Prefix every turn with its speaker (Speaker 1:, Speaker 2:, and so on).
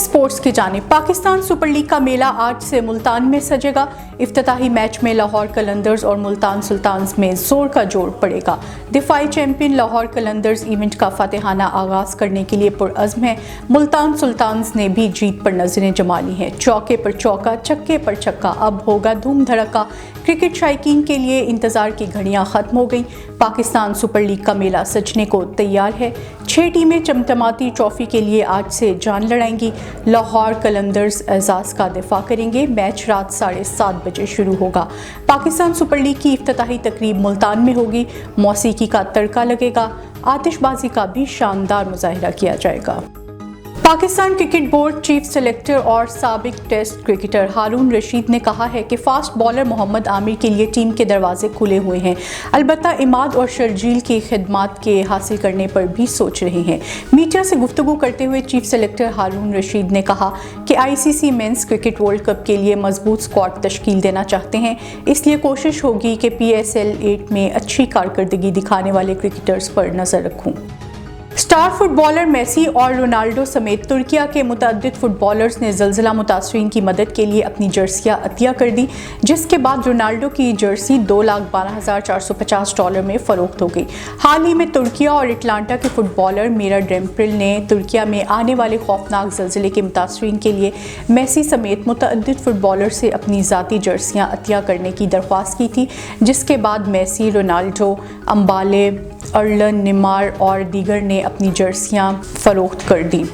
Speaker 1: Sports की जानिब Pakistan super league का मेला आज से मुल्तान में सजेगा। इफ्तिताही मैच में लाहौर कलंदर्स और मुल्तान सुल्तान्स में जोर का जोड़ पड़ेगा। दिफाई चैंपियन लाहौर कलंदर्स इवेंट का फातिहाना आगाज करने के लिए पुरअज़्म है। मुल्तान सुल्तान्स ने भी जीत पर नजरें जमा ली हैं। चौके पर चौका, छक्के पर छक्का, अब होगा धूम धड़का। क्रिकेट शायकीन के लिए इंतजार की घड़ियां खत्म हो गईं। पाकिस्तान सुपर लीग का मेला सजने को तैयार है। 6 टीमें चमचमाती ट्रॉफी के लिए आज से जान लड़ाएंगी। लाहौर कलंदर्स एजाज का दिफा करेंगे। मैच रात 7:30 बजे शुरू होगा। पाकिस्तान सुपर लीग की इफ्तिताही तकरीब मुल्तान में होगी। मौसीकी का तड़का लगेगा। आतिशबाजी का भी शानदार मुजाहिरा किया जाएगा। Pakistan cricket board chief selector और साबिक टेस्ट क्रिकेटर हारून रशीद ने कहा है कि फास्ट बॉलर मोहम्मद आमिर के लिए टीम के दरवाजे खुले हुए हैं। अलबत्ता इमाद और शर्जील की खिदमात के हासिल करने पर भी सोच रहे हैं। मीडिया से गुफ्तगू करते हुए चीफ सेलेक्टर हारून रशीद ने कहा कि ICC men's cricket world cup के लिए मजबूत स्क्वाड तश्कील देना चाहते हैं, इसलिए कोशिश होगी कि PSL 8 में अच्छी कारकर्दगी दिखाने वाले क्रिकेटर्स पर नजर रखूं। स्टार फुटबॉलर मेसी और रोनाल्डो समेत तुर्किया के मुतअद्दिद फुटबॉलर्स ने ज़लज़ला मुतासरीन की मदद के लिए अपनी जर्सियां अतिया कर दी, जिसके बाद रोनाल्डो की जर्सी $2,12,450 में फ़रोख्त हो गई। हाल ही में तुर्किया और अटलांटा के फुटबॉलर मीरा डेम्प्रिल ने तुर्किया में आने वाले खौफनाक ज़लज़ले के मुतासरीन के लिए मेसी समेत मुतअद्दिद फुटबॉलर से अपनी ज़ाती जर्सियां अतिया करने की दरख्वास्त की थी, जिसके बाद मेसी, रोनाल्डो, अम्बाले, अर्लन, निमार और दीगर ने अपनी जर्सियां फ़रोख्त कर दी।